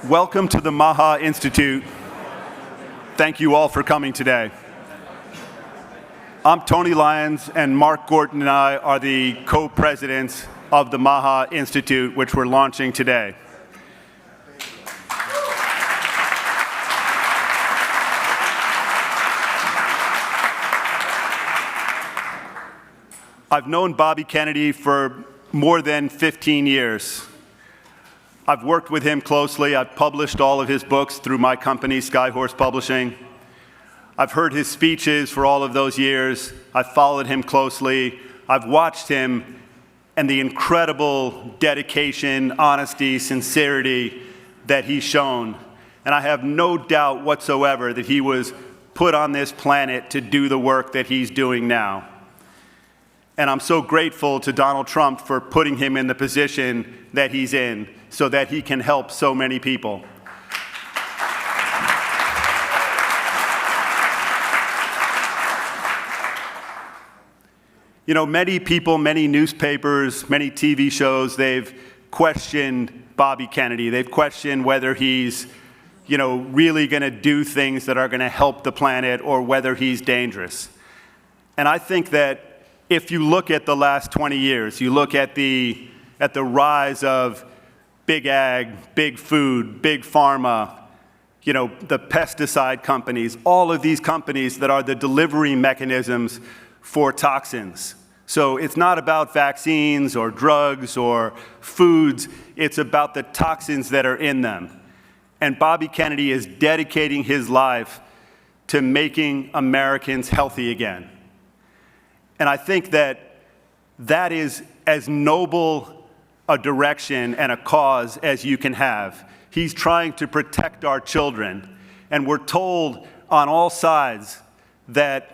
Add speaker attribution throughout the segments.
Speaker 1: Welcome to the MAHA Institute. Thank you all for coming today. I'm Tony Lyons, and Mark Gorton and I are the co-presidents of the MAHA Institute, which we're launching today. I've known Bobby Kennedy for more than 15 years. I've worked with him closely. I've published all of his books through my company, Skyhorse Publishing. I've heard his speeches for all of those years. I've followed him closely. I've watched him and the incredible dedication, honesty, sincerity that he's shown. And I have no doubt whatsoever that he was put on this planet to do the work that he's doing now. And I'm so grateful to Donald Trump for putting him in the position that he's in so that he can help so many people. You know, many people, many newspapers, many TV shows, they've questioned Bobby Kennedy. They've questioned whether he's, really going to do things that are going to help the planet or whether he's dangerous. And I think that if you look at the last 20 years, you look at the rise of big ag, big food, big pharma, the pesticide companies, all of these companies that are the delivery mechanisms for toxins. So it's not about vaccines or drugs or foods, it's about the toxins that are in them. And Bobby Kennedy is dedicating his life to making Americans healthy again. And I think that that is as noble a direction and a cause as you can have. He's trying to protect our children. And we're told on all sides that,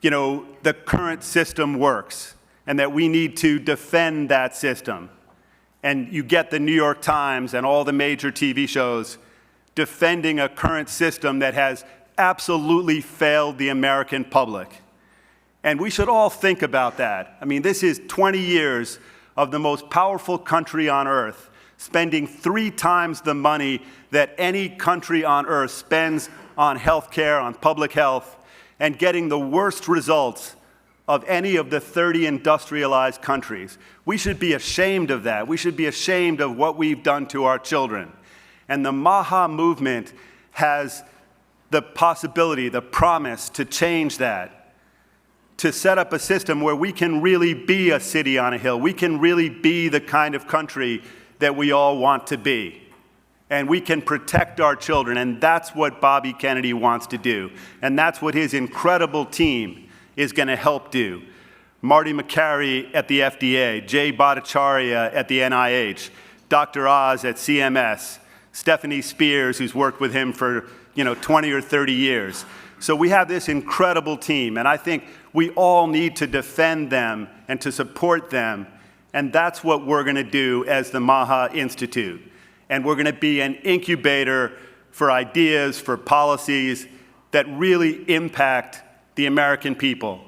Speaker 1: the current system works and that we need to defend that system. And you get the New York Times and all the major TV shows defending a current system that has absolutely failed the American public. And we should all think about that. I mean, this is 20 years of the most powerful country on earth, spending 3 times the money that any country on earth spends on health care, on public health, and getting the worst results of any of the 30 industrialized countries. We should be ashamed of that. We should be ashamed of what we've done to our children. And the MAHA movement has the possibility, the promise to change that, to set up a system where we can really be a city on a hill. We can really be the kind of country that we all want to be. And we can protect our children, and that's what Bobby Kennedy wants to do. And that's what his incredible team is going to help do. Marty Makary at the FDA, Jay Bhattacharya at the NIH, Dr. Oz at CMS, Stephanie Spears, who's worked with him for 20 or 30 years. So we have this incredible team, and I think we all need to defend them and to support them, and that's what we're going to do as the MAHA Institute. And we're going to be an incubator for ideas, for policies that really impact the American people.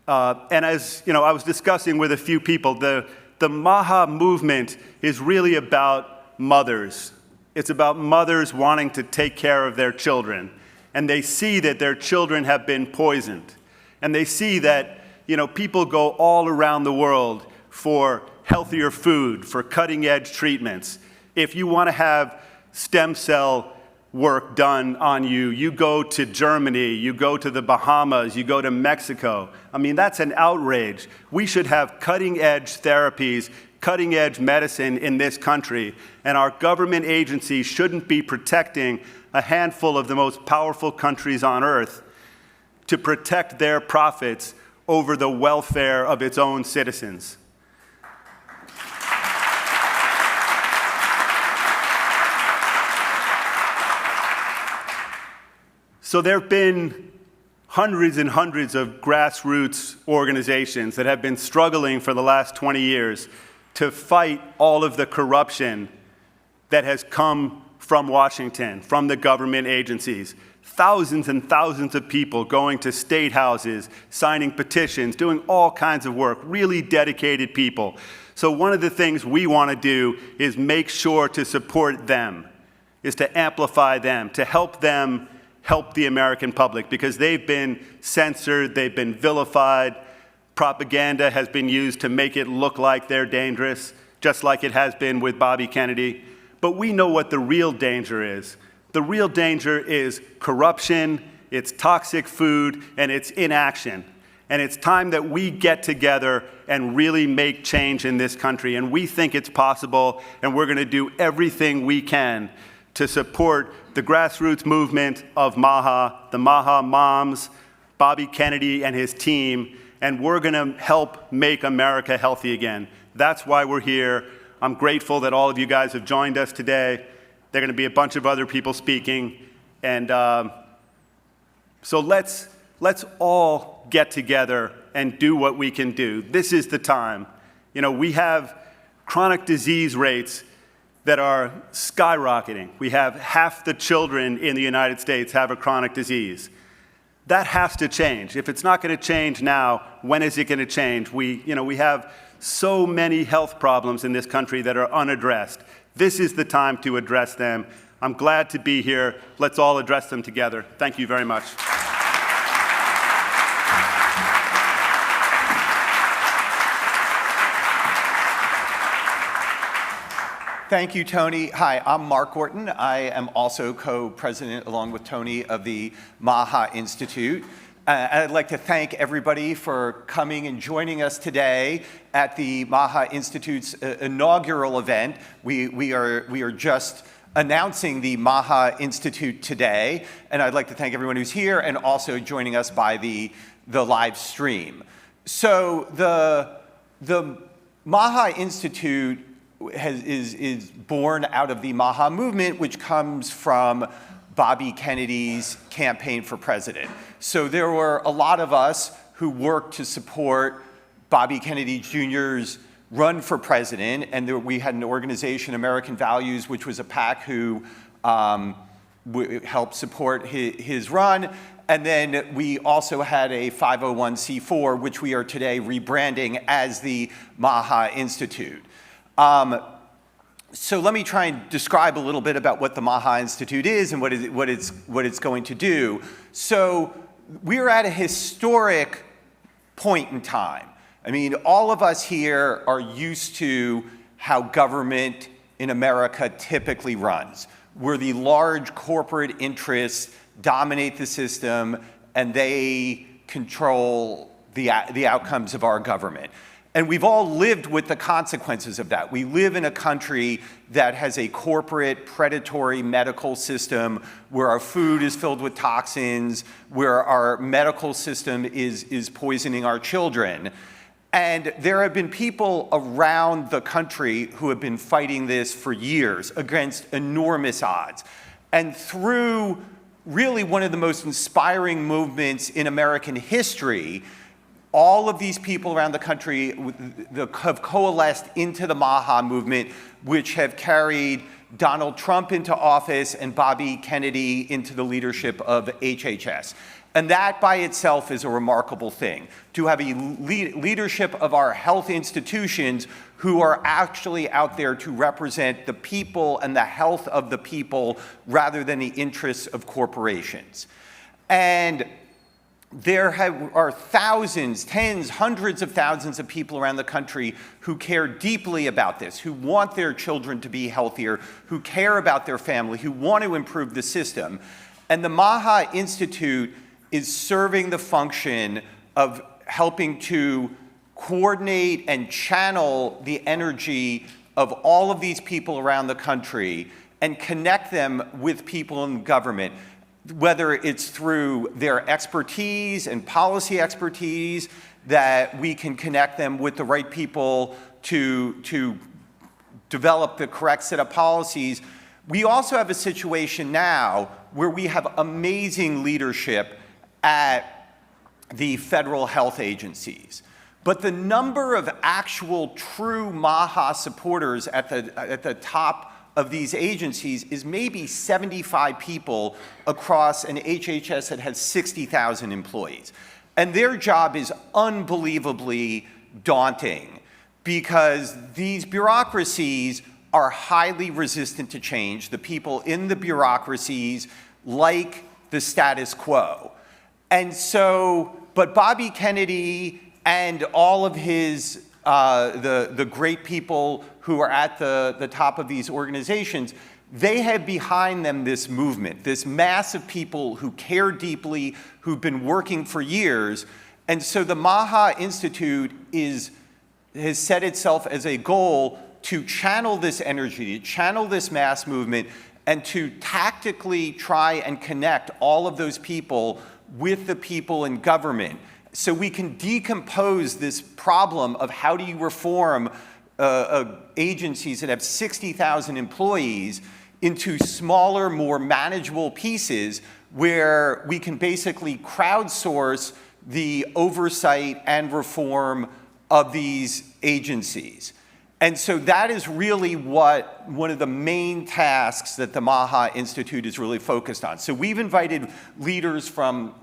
Speaker 1: And as I was discussing with a few people, the MAHA movement is really about mothers. It's about mothers wanting to take care of their children. And they see that their children have been poisoned. And they see that, people go all around the world for healthier food, for cutting-edge treatments. If you want to have stem cell work done on you, you go to Germany, you go to the Bahamas, you go to Mexico. I mean, that's an outrage. We should have cutting-edge therapies, cutting-edge medicine in this country, and our government agencies shouldn't be protecting a handful of the most powerful countries on earth to protect their profits over the welfare of its own citizens. So there have been hundreds and hundreds of grassroots organizations that have been struggling for the last 20 years to fight all of the corruption that has come from Washington, from the government agencies. Thousands and thousands of people going to state houses, signing petitions, doing all kinds of work, really dedicated people. So one of the things we want to do is make sure to support them is to amplify them, to help them help the American public, because they've been censored, they've been vilified, propaganda has been used to make it look like they're dangerous, just like it has been with Bobby Kennedy. But we know what the real danger is. The real danger is corruption, it's toxic food, and it's inaction. And it's time that we get together and really make change in this country. And we think it's possible, and we're going to do everything we can to support the grassroots movement of MAHA, the MAHA moms, Bobby Kennedy and his team, and we're going to help make America healthy again. That's why we're here. I'm grateful that all of you guys have joined us today. There are going to be a bunch of other people speaking. And so let's all get together and do what we can do. This is the time. You know, we have chronic disease rates that are skyrocketing. We have half the children in the United States have a chronic disease. That has to change. If it's not going to change now, when is it going to change? We have so many health problems in this country that are unaddressed. This is the time to address them. I'm glad to be here. Let's all address them together. Thank you very much.
Speaker 2: Thank you, Tony. Hi, I'm Mark Orton. I am also co-president, along with Tony, of the MAHA Institute. I'd like to thank everybody for coming and joining us today at the MAHA Institute's inaugural event. We are just announcing the MAHA Institute today, and I'd like to thank everyone who's here and also joining us by the live stream. So the MAHA Institute is born out of the MAHA movement, which comes from Bobby Kennedy's campaign for president. So there were a lot of us who worked to support Bobby Kennedy Jr.'s run for president, and we had an organization, American Values, which was a PAC who helped support his run. And then we also had a 501c4, which we are today rebranding as the MAHA Institute. So let me try and describe a little bit about what the MAHA Institute is and what it's going to do. So we're at a historic point in time. I mean, all of us here are used to how government in America typically runs, where the large corporate interests dominate the system and they control the outcomes of our government. And we've all lived with the consequences of that. We live in a country that has a corporate, predatory medical system where our food is filled with toxins, where our medical system is poisoning our children. And there have been people around the country who have been fighting this for years against enormous odds. And through really one of the most inspiring movements in American history, all of these people around the country have coalesced into the MAHA movement, which have carried Donald Trump into office and Bobby Kennedy into the leadership of HHS. And that by itself is a remarkable thing, to have a leadership of our health institutions who are actually out there to represent the people and the health of the people rather than the interests of corporations. And there are thousands, tens, hundreds of thousands of people around the country who care deeply about this, who want their children to be healthier, who care about their family, who want to improve the system. And the MAHA Institute is serving the function of helping to coordinate and channel the energy of all of these people around the country and connect them with people in government, whether it's through their expertise and policy expertise, that we can connect them with the right people to develop the correct set of policies. We also have a situation now where we have amazing leadership at the federal health agencies. But the number of actual true MAHA supporters at the top of these agencies is maybe 75 people across an HHS that has 60,000 employees. And their job is unbelievably daunting because these bureaucracies are highly resistant to change. The people in the bureaucracies like the status quo. And so, but Bobby Kennedy and all of his, the great people who are at the top of these organizations, they have behind them this movement, this mass of people who care deeply, who've been working for years. And so the MAHA Institute has set itself as a goal to channel this energy, to channel this mass movement, and to tactically try and connect all of those people with the people in government. So we can decompose this problem of how do you reform agencies that have 60,000 employees into smaller, more manageable pieces where we can basically crowdsource the oversight and reform of these agencies. And so that is really what one of the main tasks that the MAHA Institute is really focused on. So we've invited leaders from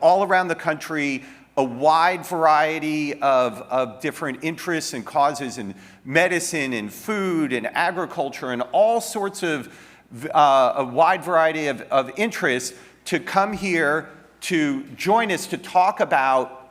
Speaker 2: all around the country, a wide variety of different interests and causes in medicine and food and agriculture and all sorts of a wide variety of interests to come here to join us to talk about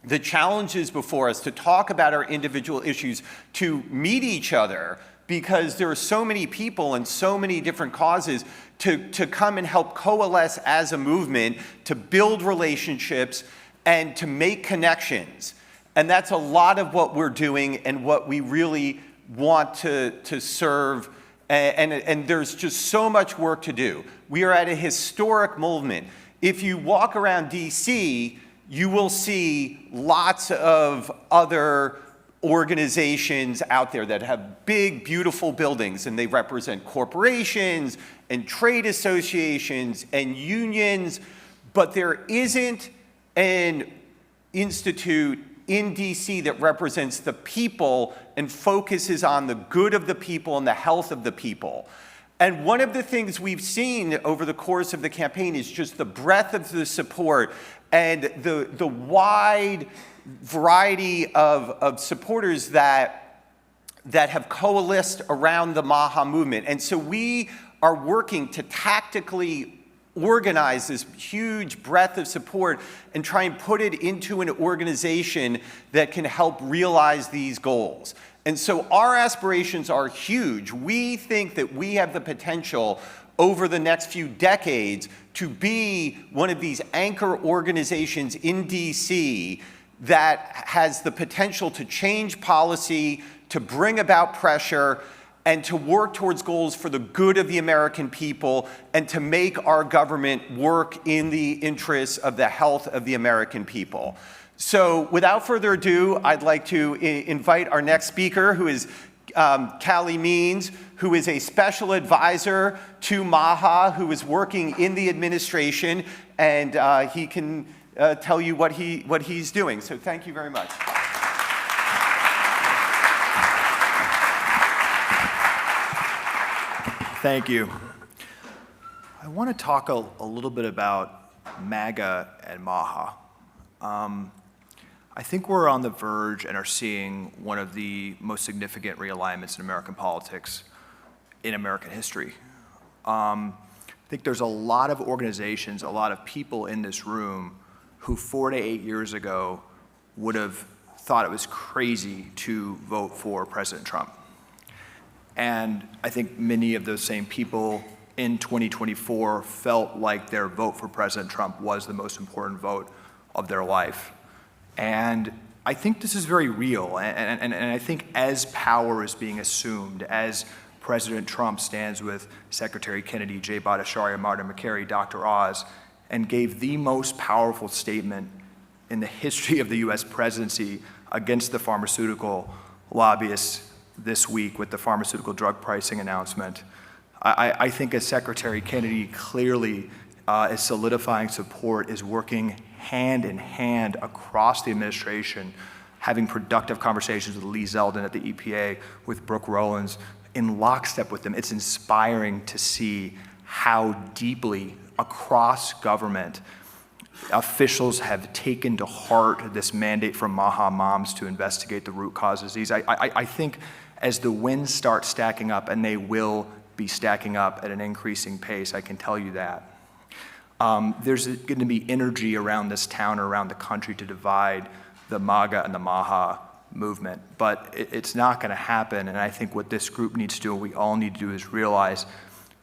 Speaker 2: the challenges before us, to talk about our individual issues, to meet each other, because there are so many people and so many different causes to come and help coalesce as a movement, to build relationships, and to make connections. And that's a lot of what we're doing and what we really want to serve. And there's just so much work to do. We are at a historic movement. If you walk around DC, you will see lots of other organizations out there that have big, beautiful buildings, and they represent corporations and trade associations and unions, but there isn't an institute in DC that represents the people and focuses on the good of the people and the health of the people. And one of the things we've seen over the course of the campaign is just the breadth of the support and the wide variety of supporters that have coalesced around the MAHA movement. And so we are working to tactically organize this huge breadth of support and try and put it into an organization that can help realize these goals. And so our aspirations are huge. We think that we have the potential over the next few decades to be one of these anchor organizations in DC that has the potential to change policy, to bring about pressure, and to work towards goals for the good of the American people, and to make our government work in the interests of the health of the American people. So without further ado, I'd like to invite our next speaker, who is Callie Means, who is a special advisor to MAHA, who is working in the administration, and he can tell you what he's doing. So thank you very much.
Speaker 3: Thank you. I want to talk a little bit about MAGA and MAHA. I think we're on the verge and are seeing one of the most significant realignments in American politics in American history. I think there's a lot of organizations, a lot of people in this room who 4 to 8 years ago would have thought it was crazy to vote for President Trump. And I think many of those same people in 2024 felt like their vote for President Trump was the most important vote of their life. And I think this is very real. And I think as power is being assumed, as President Trump stands with Secretary Kennedy, Jay Bhattacharya, Martin McCary, Dr. Oz, and gave the most powerful statement in the history of the US presidency against the pharmaceutical lobbyists this week with the pharmaceutical drug pricing announcement. I think as Secretary Kennedy clearly is solidifying support, is working hand in hand across the administration, having productive conversations with Lee Zeldin at the EPA, with Brooke Rollins, in lockstep with them. It's inspiring to see how deeply across government officials have taken to heart this mandate from MAHA moms to investigate the root cause of disease. I think as the wins start stacking up, and they will be stacking up at an increasing pace, I can tell you that. There's going to be energy around this town or around the country to divide the MAGA and the MAHA movement, but it's not going to happen. And I think what this group needs to do, what we all need to do, is realize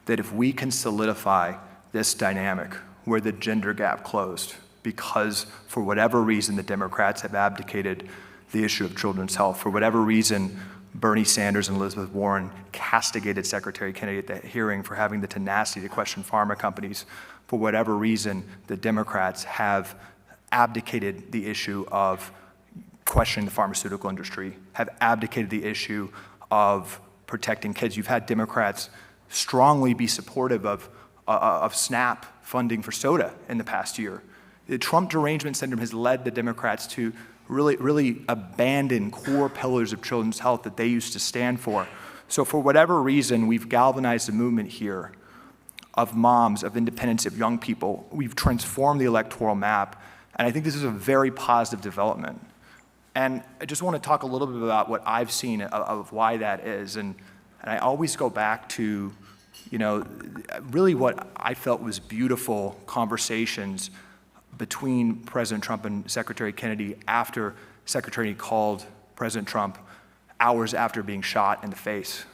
Speaker 3: that if we can solidify this dynamic where the gender gap closed, because for whatever reason the Democrats have abdicated the issue of children's health, for whatever reason Bernie Sanders and Elizabeth Warren castigated Secretary Kennedy at the hearing for having the tenacity to question pharma companies, for whatever reason the Democrats have abdicated the issue of questioning the pharmaceutical industry, have abdicated the issue of protecting kids. You've had Democrats strongly be supportive of SNAP funding for soda in the past year. The Trump derangement syndrome has led the Democrats to really abandon core pillars of children's health that they used to stand for. So for whatever reason, we've galvanized a movement here of moms, of independence, of young people. We've transformed the electoral map, and I think this is a very positive development. And I just want to talk a little bit about what I've seen of why that is. And I always go back to, really what I felt was beautiful conversations between President Trump and Secretary Kennedy after Secretary called President Trump hours after being shot in the face.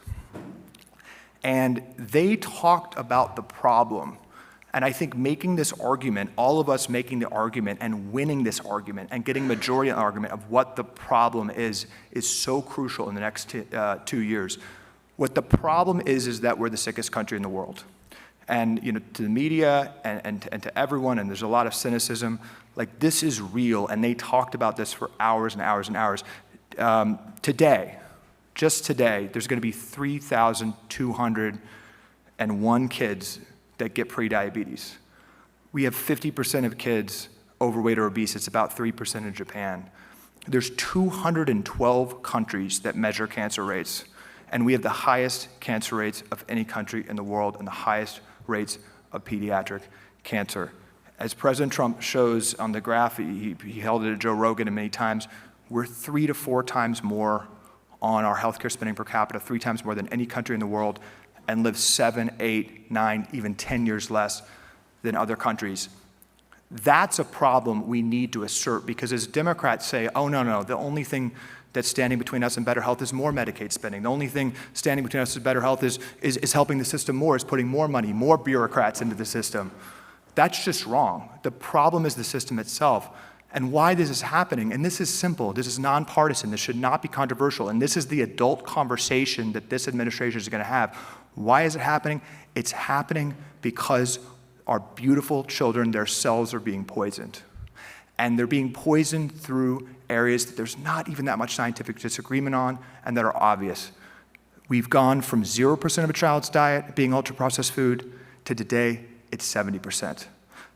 Speaker 3: And they talked about the problem. And I think making this argument, all of us making the argument and winning this argument and getting majority of the argument of what the problem is so crucial in the next 2 years. What the problem is that we're the sickest country in the world. And to the media and to everyone, and there's a lot of cynicism, like this is real, and they talked about this for hours and hours and hours. Just today, there's going to be 3,201 kids that get prediabetes. We have 50% of kids overweight or obese. It's about 3% in Japan. There's 212 countries that measure cancer rates, and we have the highest cancer rates of any country in the world and the highest rates of pediatric cancer. As President Trump shows on the graph, he held it at Joe Rogan many times, we're 3 to 4 times more on our healthcare spending per capita, 3 times more than any country in the world, and live 7, 8, 9, even 10 years less than other countries. That's a problem we need to assert, because as Democrats say, oh, no, the only thing that's standing between us and better health is more Medicaid spending. The only thing standing between us and better health is helping the system more, is putting more money, more bureaucrats into the system. That's just wrong. The problem is the system itself. And why this is happening, and this is simple, this is nonpartisan, this should not be controversial, and this is the adult conversation that this administration is going to have. Why is it happening? It's happening because our beautiful children, their cells are being poisoned. And they're being poisoned through areas that there's not even that much scientific disagreement on and that are obvious. We've gone from 0% of a child's diet being ultra-processed food to today, it's 70%.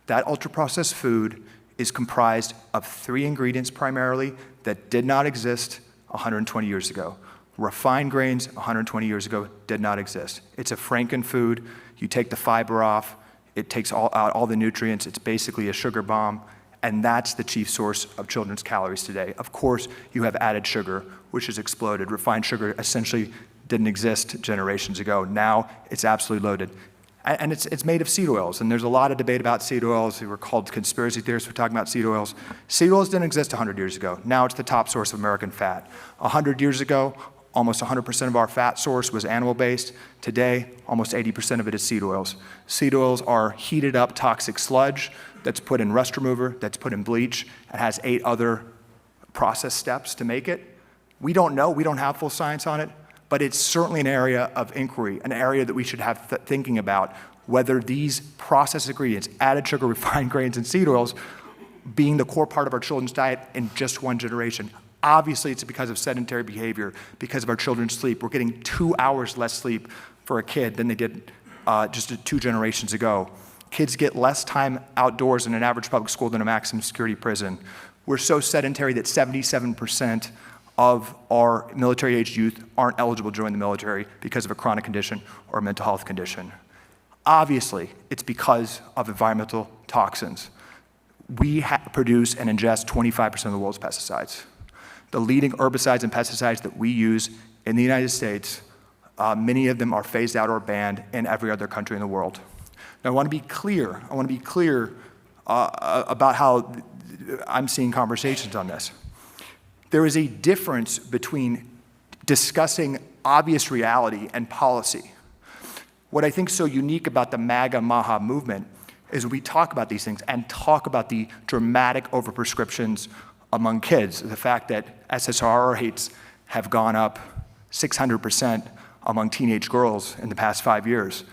Speaker 3: That ultra-processed food is comprised of 3 ingredients primarily that did not exist 120 years ago. Refined grains 120 years ago did not exist. It's a frankenfood. You take the fiber off, it takes out all the nutrients. It's basically a sugar bomb, and that's the chief source of children's calories today. Of course, you have added sugar, which has exploded. Refined sugar essentially didn't exist generations ago. Now it's absolutely loaded. And it's made of seed oils, and there's a lot of debate about seed oils. We were called conspiracy theorists for talking about seed oils. Seed oils didn't exist 100 years ago. Now it's the top source of American fat. 100 years ago, almost 100% of our fat source was animal-based. Today, almost 80% of it is seed oils. Seed oils are heated up toxic sludge that's put in rust remover, that's put in bleach, and has 8 other process steps to make it. We don't know, we don't have full science on it, but it's certainly an area of inquiry, an area that we should have thinking about whether these processed ingredients, added sugar, refined grains, and seed oils, being the core part of our children's diet in just one generation. Obviously, it's because of sedentary behavior, because of our children's sleep. We're getting 2 hours less sleep for a kid than they did just 2 generations ago. Kids get less time outdoors in an average public school than a maximum security prison. We're so sedentary that 77% of our military-aged youth aren't eligible to join the military because of a chronic condition or a mental health condition. Obviously, it's because of environmental toxins. We produce and ingest 25% of the world's pesticides. The leading herbicides and pesticides that we use in the United States, many of them are phased out or banned in every other country in the world. Now, I want to be clear. About how I'm seeing conversations on this. There is a difference between discussing obvious reality and policy. What I think is so unique about the MAGA MAHA movement is we talk about these things and talk about the dramatic overprescriptions among kids. The fact that SSRI rates have gone up 600% among teenage girls in the past 5 years.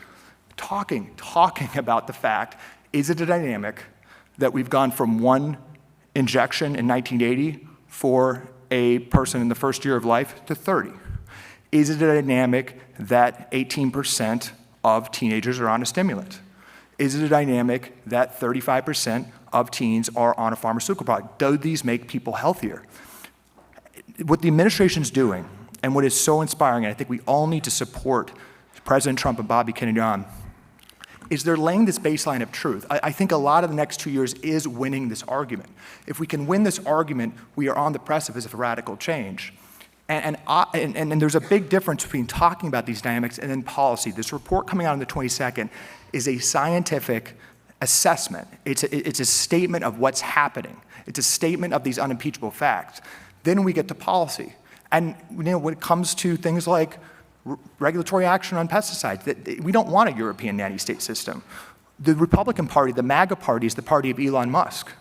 Speaker 3: Talking about the fact, is it a dynamic that we've gone from one injection in 1980 for a person in the first year of life to 30? Is it a dynamic that 18% of teenagers are on a stimulant? Is it a dynamic that 35% of teens are on a pharmaceutical product? Do these make people healthier? What the administration's doing, and what is so inspiring, and I think we all need to support President Trump and Bobby Kennedy on, is they're laying this baseline of truth. I think a lot of the next 2 years is winning this argument. If we can win this argument, we are on the precipice of a radical change. And there's a big difference between talking about these dynamics and then policy. This report coming out on the 22nd is a scientific assessment. It's a statement of what's happening. It's a statement of these unimpeachable facts. Then we get to policy. And when it comes to things like regulatory action on pesticides, we don't want a European nanny-state system. The Republican Party, the MAGA party, is the party of Elon Musk.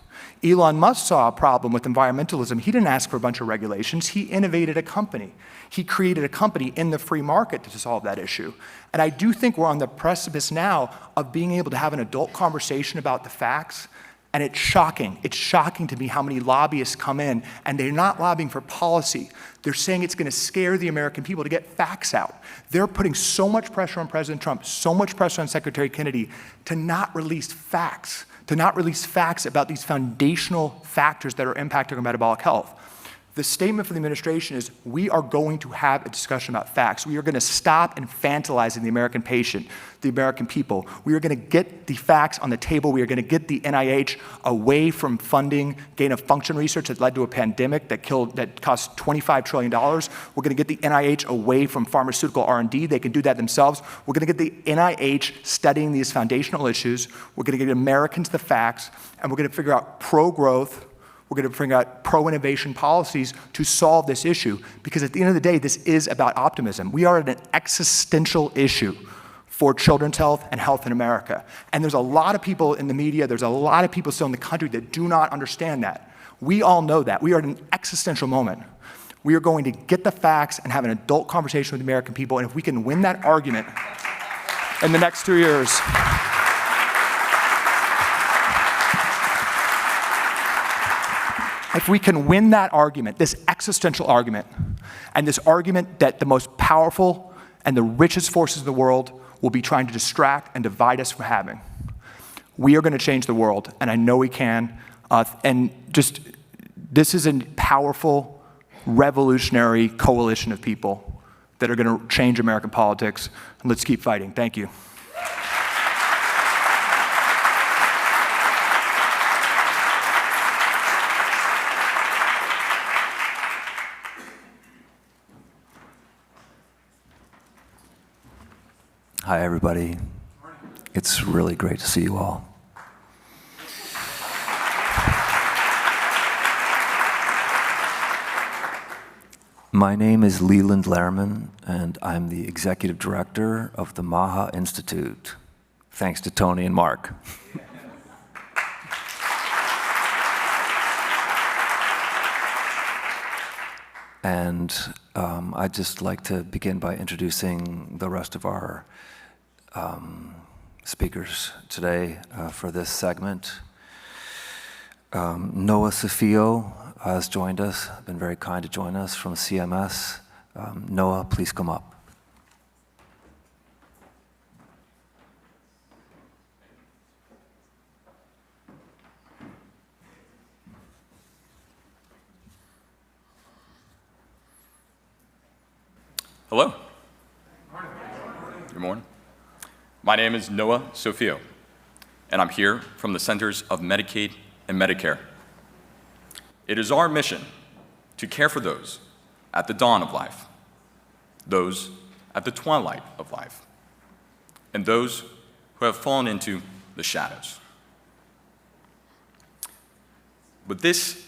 Speaker 3: Elon Musk saw a problem with environmentalism. He didn't ask for a bunch of regulations. He innovated a company. He created a company in the free market to solve that issue. And I do think we're on the precipice now of being able to have an adult conversation about the facts. And it's shocking. It's shocking to me how many lobbyists come in, and they're not lobbying for policy. They're saying it's going to scare the American people to get facts out. They're putting so much pressure on President Trump, so much pressure on Secretary Kennedy to not release facts, about these foundational factors that are impacting our metabolic health. The statement from the administration is, we are going to have a discussion about facts. We are going to stop infantilizing the American patient, the American people. We are going to get the facts on the table. We are going to get the NIH away from funding gain-of-function research that led to a pandemic that cost $25 trillion. We're going to get the NIH away from pharmaceutical R&D. They can do that themselves. We're going to get the NIH studying these foundational issues. We're going to get Americans the facts, and we're going to figure out pro-growth. We're going to bring out pro-innovation policies to solve this issue, because at the end of the day, this is about optimism. We are at an existential issue for children's health and health in America. And there's a lot of people in the media, there's a lot of people still in the country that do not understand that. We all know that. We are at an existential moment. We are going to get the facts and have an adult conversation with the American people, and if we can win that argument in the next 2 years, if we can win that argument, this existential argument, and this argument that the most powerful and the richest forces in the world will be trying to distract and divide us from having, we are going to change the world, and I know we can. This is a powerful, revolutionary coalition of people that are going to change American politics. And let's keep fighting. Thank you.
Speaker 4: Hi, everybody. It's really great to see you all. My name is Leland Lehrman, and I'm the executive director of the MAHA Institute. Thanks to Tony and Mark. And I'd just like to begin by introducing the rest of our speakers today for this segment. Noah Sofio has joined us, been very kind to join us from CMS. Noah, please come up.
Speaker 5: Hello. Good morning. My name is Noah Sofio, and I'm here from the Centers of Medicaid and Medicare. It is our mission to care for those at the dawn of life, those at the twilight of life, and those who have fallen into the shadows. But this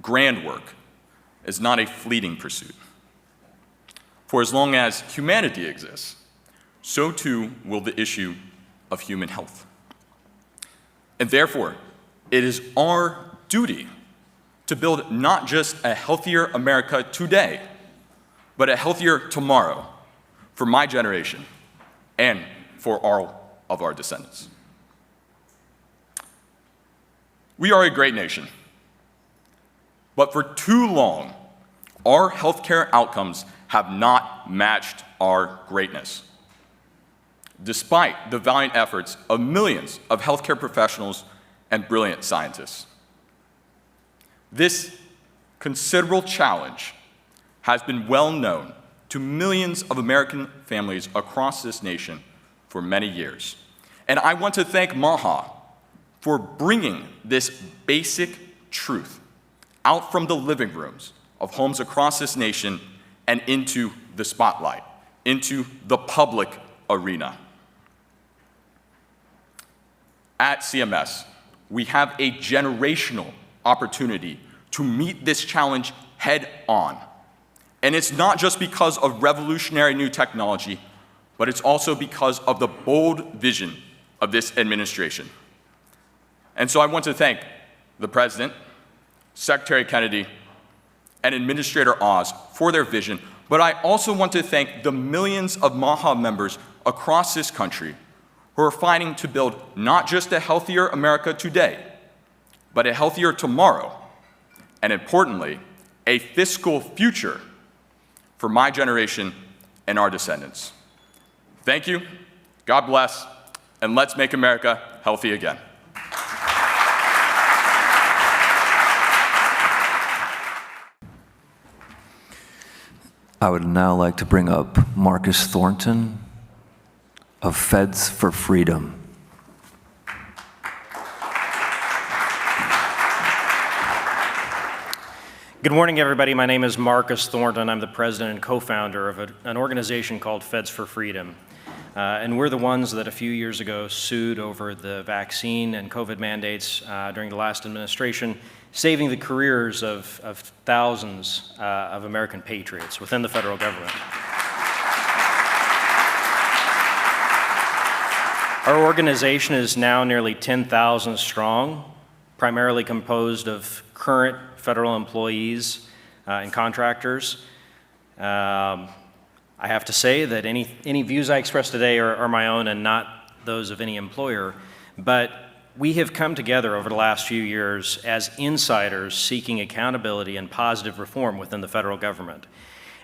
Speaker 5: grand work is not a fleeting pursuit. For as long as humanity exists, so too will the issue of human health. And therefore, it is our duty to build not just a healthier America today, but a healthier tomorrow for my generation and for all of our descendants. We are a great nation, but for too long, our healthcare outcomes have not matched our greatness, despite the valiant efforts of millions of healthcare professionals and brilliant scientists. This considerable challenge has been well known to millions of American families across this nation for many years. And I want to thank MAHA for bringing this basic truth out from the living rooms of homes across this nation and into the spotlight, into the public arena. At CMS, we have a generational opportunity to meet this challenge head on. And it's not just because of revolutionary new technology, but it's also because of the bold vision of this administration. And so I want to thank the President, Secretary Kennedy, and Administrator Oz for their vision, but I also want to thank the millions of MAHA members across this country who are fighting to build not just a healthier America today, but a healthier tomorrow, and importantly, a fiscal future for my generation and our descendants. Thank you, God bless, and let's make America healthy again.
Speaker 4: I would now like to bring up Marcus Thornton of Feds for Freedom.
Speaker 6: Good morning, everybody. My name is Marcus Thornton. I'm the president and co-founder of an organization called Feds for Freedom. And we're the ones that a few years ago sued over the vaccine and COVID mandates during the last administration, saving the careers of thousands of American patriots within the federal government. Our organization is now nearly 10,000 strong, primarily composed of current federal employees and contractors. I have to say that any views I express today are my own and not those of any employer, but we have come together over the last few years as insiders seeking accountability and positive reform within the federal government.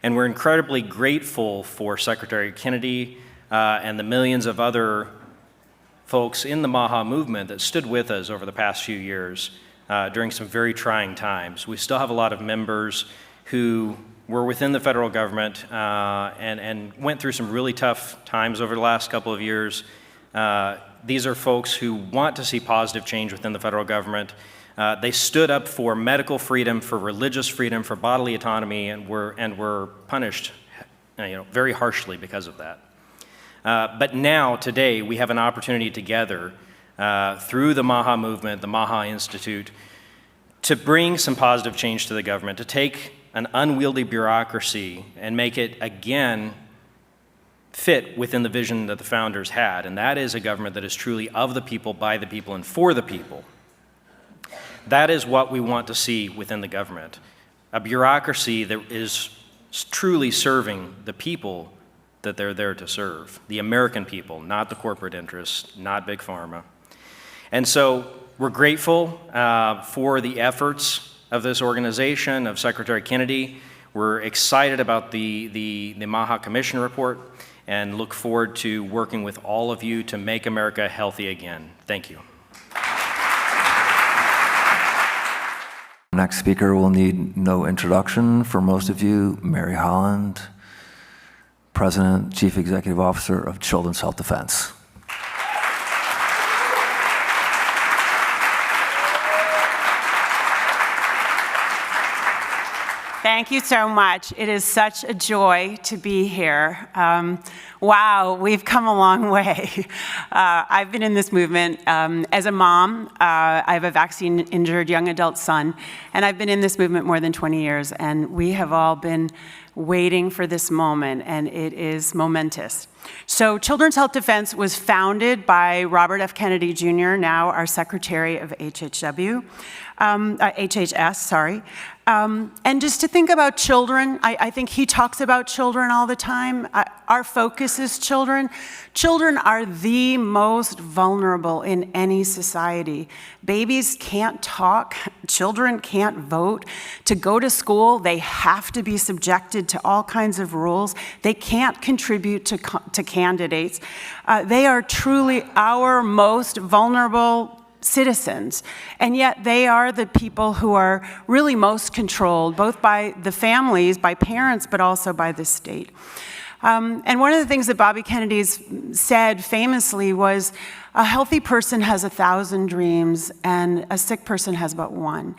Speaker 6: And we're incredibly grateful for Secretary Kennedy and the millions of other folks in the MAHA movement that stood with us over the past few years during some very trying times. We still have a lot of members who were within the federal government and went through some really tough times over the last couple of years. These are folks who want to see positive change within the federal government. They stood up for medical freedom, for religious freedom, for bodily autonomy, and were punished very harshly because of that. But now, today, we have an opportunity together through the MAHA movement, the MAHA Institute, to bring some positive change to the government, to take an unwieldy bureaucracy and make it, again, fit within the vision that the founders had, and that is a government that is truly of the people, by the people, and for the people. That is what we want to see within the government, a bureaucracy that is truly serving the people that they're there to serve, the American people, not the corporate interests, not Big Pharma. And so we're grateful for the efforts of this organization, of Secretary Kennedy. We're excited about the MAHA Commission report and look forward to working with all of you to make America healthy again. Thank you.
Speaker 4: Next speaker will need no introduction for most of you, Mary Holland, President, Chief Executive Officer of Children's Health Defense.
Speaker 7: Thank you so much. It is such a joy to be here. Wow, we've come a long way. I've been in this movement as a mom. I have a vaccine-injured young adult son, and I've been in this movement more than 20 years, and we have all been waiting for this moment, and it is momentous. So Children's Health Defense was founded by Robert F. Kennedy Jr., now our Secretary of HHS, sorry. And just to think about children, I think he talks about children all the time. Our focus is children. Children are the most vulnerable in any society. Babies can't talk. Children can't vote. To go to school, they have to be subjected to all kinds of rules. They can't contribute to candidates. They are truly our most vulnerable citizens, and yet they are the people who are really most controlled, both by the families, by parents, but also by the state. And one of the things that Bobby Kennedy said famously was, a healthy person has 1,000 dreams, and a sick person has but one.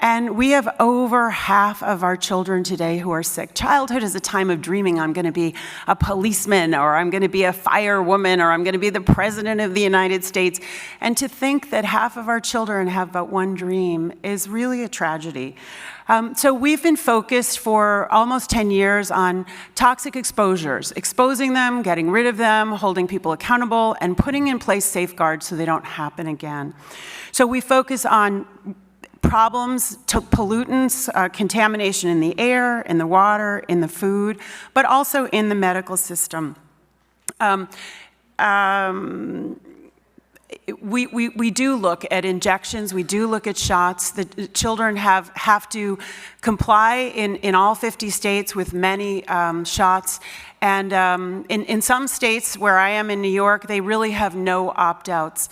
Speaker 7: And we have over half of our children today who are sick. Childhood is a time of dreaming. I'm going to be a policeman, or I'm going to be a firewoman, or I'm going to be the president of the United States. And to think that half of our children have but one dream is really a tragedy. So we've been focused for almost 10 years on toxic exposures, exposing them, getting rid of them, holding people accountable, and putting in place safeguards so they don't happen again. So we focus on problems, pollutants, contamination in the air, in the water, in the food, but also in the medical system. We do look at injections, we do look at shots. The children have to comply in all 50 states with many shots. And in some states, where I am in New York, they really have no opt-outs.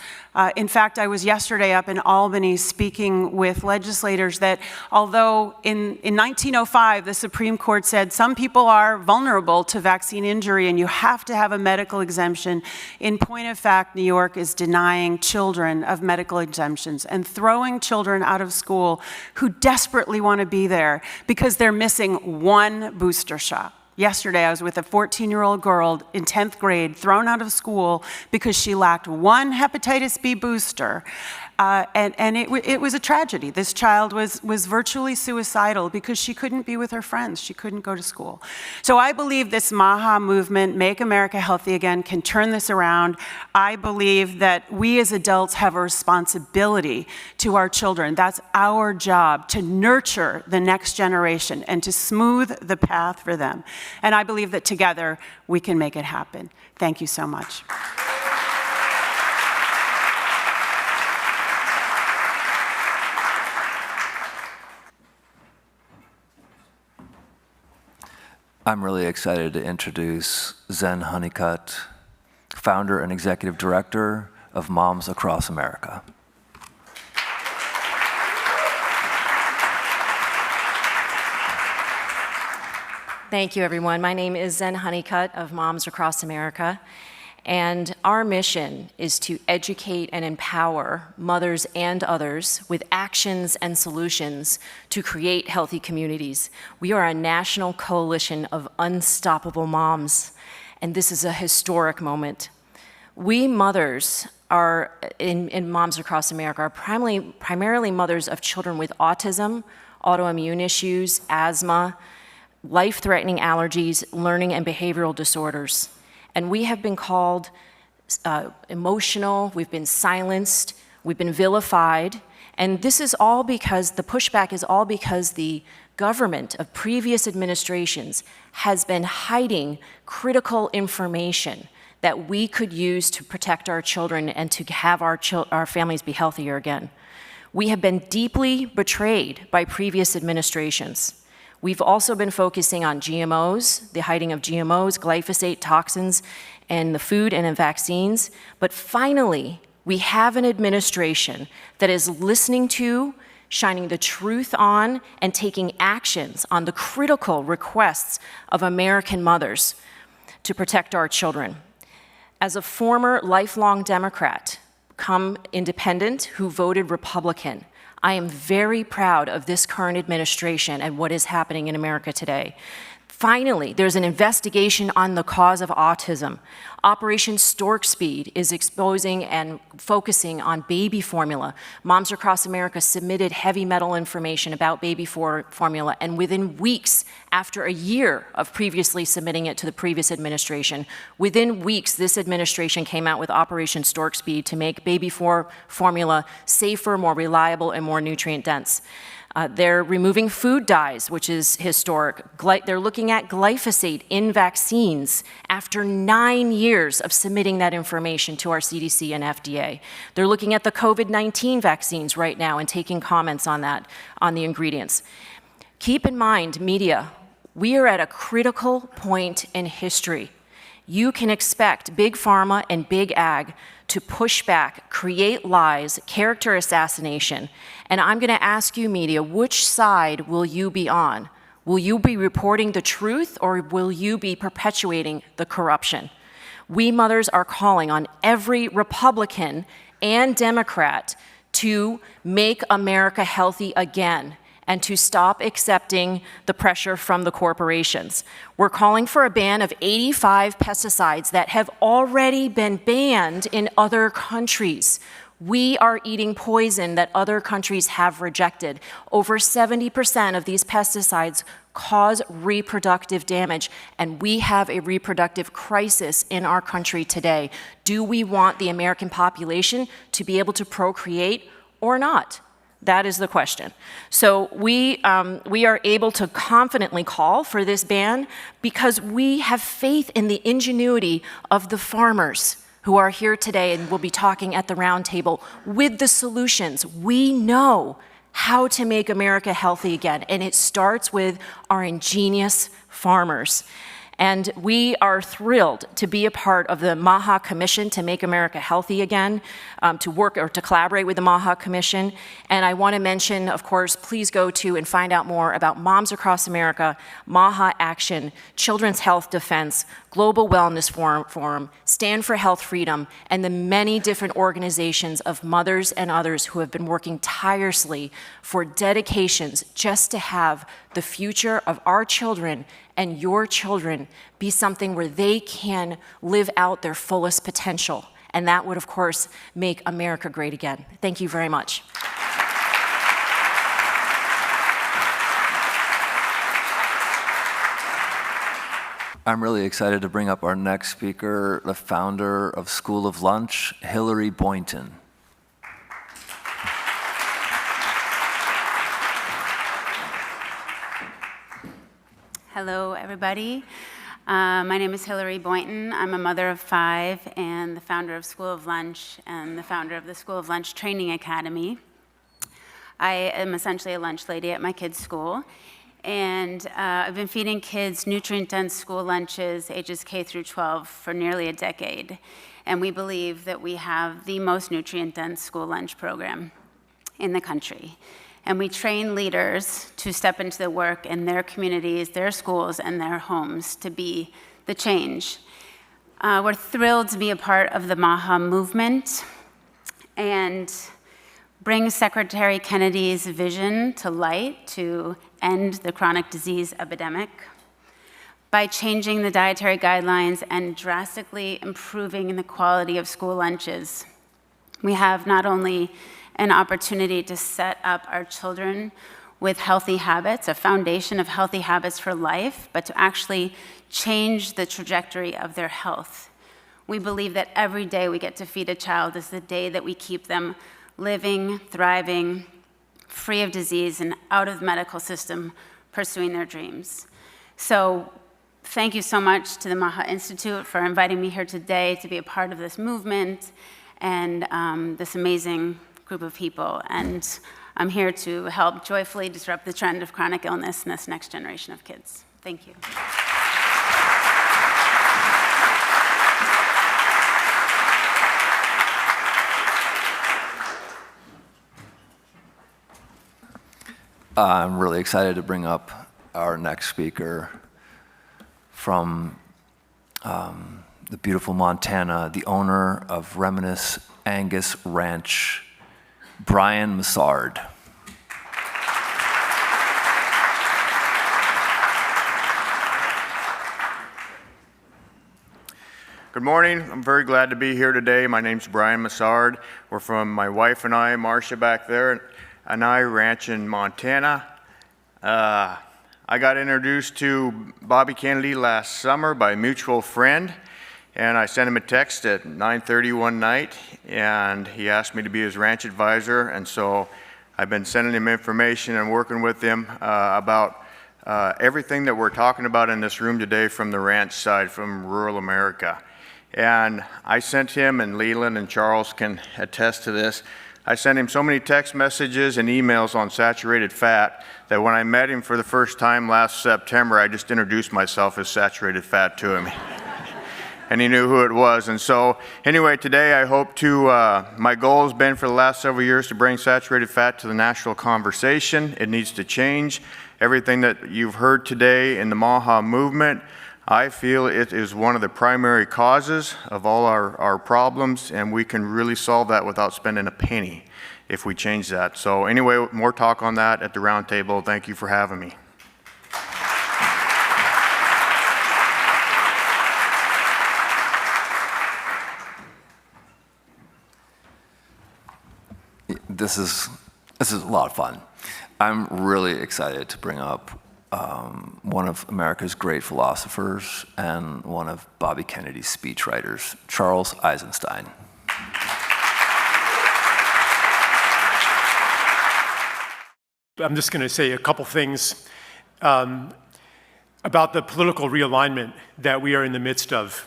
Speaker 7: In fact, I was yesterday up in Albany speaking with legislators that although in 1905, the Supreme Court said some people are vulnerable to vaccine injury and you have to have a medical exemption, in point of fact, New York is denying children of medical exemptions and throwing children out of school who desperately want to be there because they're missing one booster shot. Yesterday, I was with a 14-year-old girl in 10th grade thrown out of school because she lacked one hepatitis B booster. And it was a tragedy. This child was virtually suicidal because she couldn't be with her friends. She couldn't go to school. So I believe this MAHA movement, Make America Healthy Again, can turn this around. I believe that we as adults have a responsibility to our children. That's our job, to nurture the next generation and to smooth the path for them. And I believe that together we can make it happen. Thank you so much.
Speaker 4: I'm really excited to introduce Zen Honeycutt, founder and executive director of Moms Across America.
Speaker 8: Thank you, everyone. My name is Zen Honeycutt of Moms Across America, and our mission is to educate and empower mothers and others with actions and solutions to create healthy communities. We are a national coalition of unstoppable moms, and this is a historic moment. We mothers are, in Moms Across America, are primarily mothers of children with autism, autoimmune issues, asthma, life-threatening allergies, learning and behavioral disorders. And we have been called emotional, we've been silenced, we've been vilified, and this is all because, the pushback is all because the government of previous administrations has been hiding critical information that we could use to protect our children and to have our families be healthier again. We have been deeply betrayed by previous administrations. We've also been focusing on GMOs, the hiding of GMOs, glyphosate toxins, and the food and in vaccines. But finally, we have an administration that is listening to, shining the truth on, and taking actions on the critical requests of American mothers to protect our children. As a former lifelong Democrat, come independent who voted Republican, I am very proud of this current administration and what is happening in America today. Finally, there's an investigation on the cause of autism. Operation Stork Speed is exposing and focusing on baby formula. Moms Across America submitted heavy metal information about baby formula, and within weeks, after a year of previously submitting it to the previous administration, within weeks, this administration came out with Operation Stork Speed to make baby formula safer, more reliable, and more nutrient dense. They're removing food dyes, which is historic. They're looking at glyphosate in vaccines after 9 years of submitting that information to our CDC and FDA. They're looking at the COVID-19 vaccines right now and taking comments on that, on the ingredients. Keep in mind, media, we are at a critical point in history. You can expect Big Pharma and Big Ag to push back, create lies, character assassination. And I'm going to ask you, media, which side will you be on? Will you be reporting the truth, or will you be perpetuating the corruption? We mothers are calling on every Republican and Democrat to make America healthy again and to stop accepting the pressure from the corporations. We're calling for a ban of 85 pesticides that have already been banned in other countries. We are eating poison that other countries have rejected. Over 70% of these pesticides cause reproductive damage, and we have a reproductive crisis in our country today. Do we want the American population to be able to procreate or not? That is the question. So we are able to confidently call for this ban because we have faith in the ingenuity of the farmers who are here today and will be talking at the round table with the solutions. We know how to make America healthy again, and it starts with our ingenious farmers. And we are thrilled to be a part of the MAHA Commission to make America healthy again, to work or to collaborate with the MAHA Commission. And I want to mention, of course, please go to and find out more about Moms Across America, MAHA Action, Children's Health Defense, Global Wellness Forum, Stand for Health Freedom, and the many different organizations of mothers and others who have been working tirelessly for dedications just to have the future of our children and your children be something where they can live out their fullest potential. And that would, of course, make America great again. Thank you very much.
Speaker 4: I'm really excited to bring up our next speaker, the founder of School of Lunch, Hillary Boynton.
Speaker 9: Hello, everybody. My name is Hillary Boynton. I'm a mother of 5 and the founder of School of Lunch and the founder of the School of Lunch Training Academy. I am essentially a lunch lady at my kids' school, and I've been feeding kids nutrient-dense school lunches ages K through 12 for nearly a decade, and we believe that we have the most nutrient-dense school lunch program in the country. And we train leaders to step into the work in their communities, their schools, and their homes to be the change. We're thrilled to be a part of the MAHA movement and bring Secretary Kennedy's vision to light to end the chronic disease epidemic by changing the dietary guidelines and drastically improving the quality of school lunches. We have not only an opportunity to set up our children with healthy habits, a foundation of healthy habits for life, but to actually change the trajectory of their health. We believe that every day we get to feed a child is the day that we keep them living, thriving, free of disease, and out of the medical system, pursuing their dreams. So thank you so much to the MAHA Institute for inviting me here today to be a part of this movement and this amazing group of people, and I'm here to help joyfully disrupt the trend of chronic illness in this next generation of kids. Thank you.
Speaker 4: I'm really excited to bring up our next speaker from the beautiful Montana, the owner of Reminisce Angus Ranch, Brian Massard.
Speaker 10: Good morning. I'm very glad to be here today. My name's Brian Massard. We're from my wife and I, Marcia back there, and I ranch in Montana. I got introduced to Bobby Kennedy last summer by a mutual friend, and I sent him a text at 9:30 one night, and he asked me to be his ranch advisor, and so I've been sending him information and working with him about everything that we're talking about in this room today from the ranch side, from rural America. And I sent him, and Leland and Charles can attest to this, I sent him so many text messages and emails on saturated fat that when I met him for the first time last September, I just introduced myself as saturated fat to him. And he knew who it was. And so anyway, today I hope to, my goal has been for the last several years to bring saturated fat to the national conversation. It needs to change. Everything that you've heard today in the MAHA movement, I feel it is one of the primary causes of all our problems, and we can really solve that without spending a penny if we change that. So anyway, more talk on that at the round table. Thank you for having me.
Speaker 4: This is a lot of fun. I'm really excited to bring up one of America's great philosophers and one of Bobby Kennedy's speechwriters, Charles Eisenstein.
Speaker 11: I'm just going to say a couple things about the political realignment that we are in the midst of.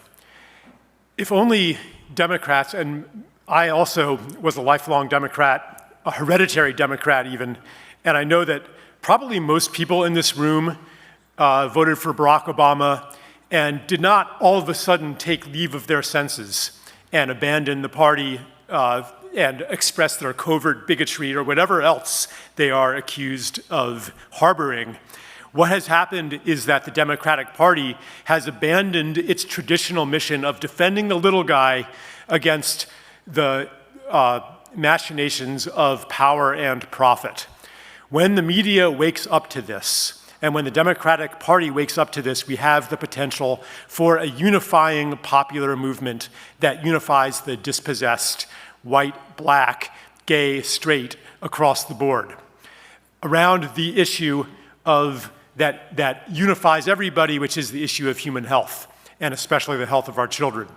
Speaker 11: If only Democrats, and I also was a lifelong Democrat, a hereditary Democrat even, and I know that probably most people in this room voted for Barack Obama and did not all of a sudden take leave of their senses and abandon the party and express their covert bigotry or whatever else they are accused of harboring. What has happened is that the Democratic Party has abandoned its traditional mission of defending the little guy against the machinations of power and profit. When the media wakes up to this, and when the Democratic Party wakes up to this, we have the potential for a unifying popular movement that unifies the dispossessed, white, black, gay, straight, across the board, around the issue of that unifies everybody, which is the issue of human health, and especially the health of our children.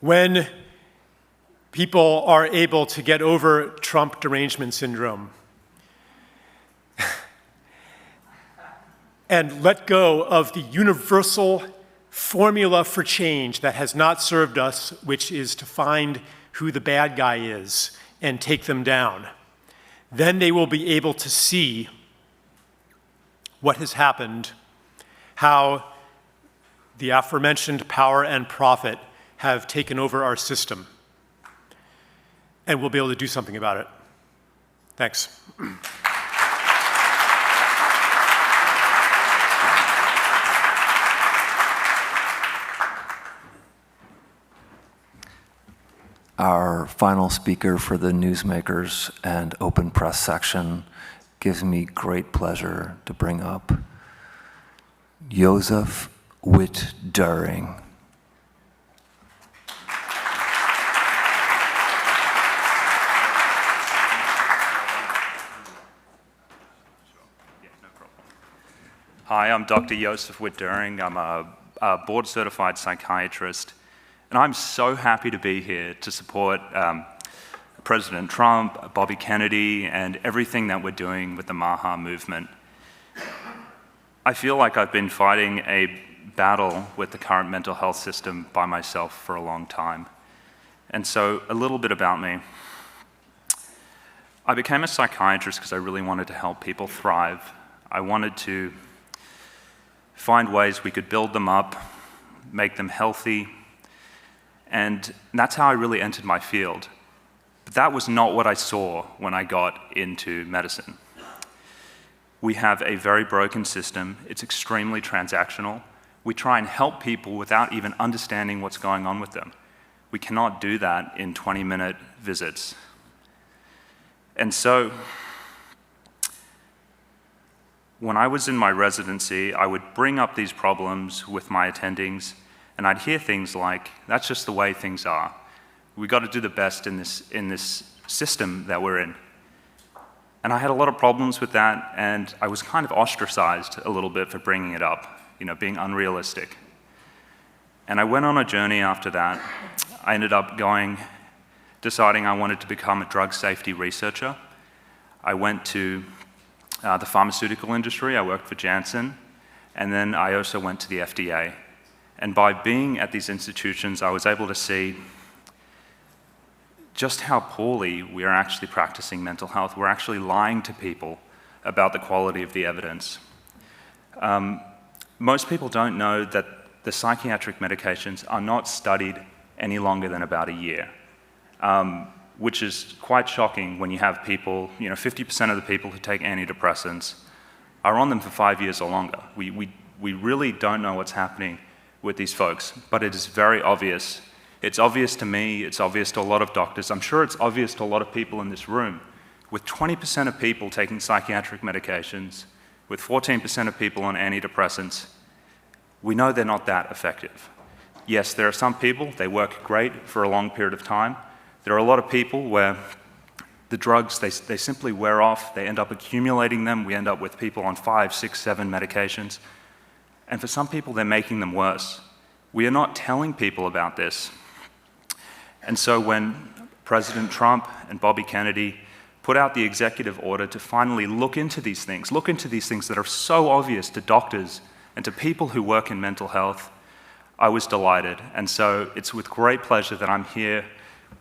Speaker 11: When people are able to get over Trump derangement syndrome and let go of the universal formula for change that has not served us, which is to find who the bad guy is and take them down, then they will be able to see what has happened, how the aforementioned power and profit have taken over our system, and we'll be able to do something about it. Thanks.
Speaker 4: Our final speaker for the newsmakers and open press section gives me great pleasure to bring up Joseph Witt-Doerring.
Speaker 12: Hi, I'm Dr. Joseph Witt-Doerring. I'm a board-certified psychiatrist, and I'm so happy to be here to support President Trump, Bobby Kennedy, and everything that we're doing with the MAHA movement. I feel like I've been fighting a battle with the current mental health system by myself for a long time. And so, a little bit about me. I became a psychiatrist because I really wanted to help people thrive. I wanted to find ways we could build them up, make them healthy, and that's how I really entered my field. But that was not what I saw when I got into medicine. We have a very broken system. It's extremely transactional. We try and help people without even understanding what's going on with them. We cannot do that in 20-minute visits. And so, when I was in my residency, I would bring up these problems with my attendings, And I'd hear things like, that's just the way things are. We've got to do the best in this system that we're in. And I had a lot of problems with that, and I was kind of ostracized a little bit for bringing it up, being unrealistic. And I went on a journey after that. I ended up deciding I wanted to become a drug safety researcher. I went to the pharmaceutical industry. I worked for Janssen, and then I also went to the FDA. And by being at these institutions, I was able to see just how poorly we are actually practicing mental health. We're actually lying to people about the quality of the evidence. Most people don't know that the psychiatric medications are not studied any longer than about a year, which is quite shocking when you have people, 50% of the people who take antidepressants are on them for 5 years or longer. We really don't know what's happening with these folks, but it is very obvious. It's obvious to me, it's obvious to a lot of doctors. I'm sure it's obvious to a lot of people in this room. With 20% of people taking psychiatric medications, with 14% of people on antidepressants, we know they're not that effective. Yes, there are some people, they work great for a long period of time. There are a lot of people where the drugs, they simply wear off, they end up accumulating them, we end up with people on 5, 6, 7 medications. And for some people, they're making them worse. We are not telling people about this. And so when President Trump and Bobby Kennedy put out the executive order to finally look into these things that are so obvious to doctors and to people who work in mental health, I was delighted. And so it's with great pleasure that I'm here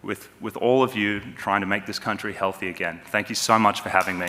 Speaker 12: with all of you trying to make this country healthy again. Thank you so much for having me.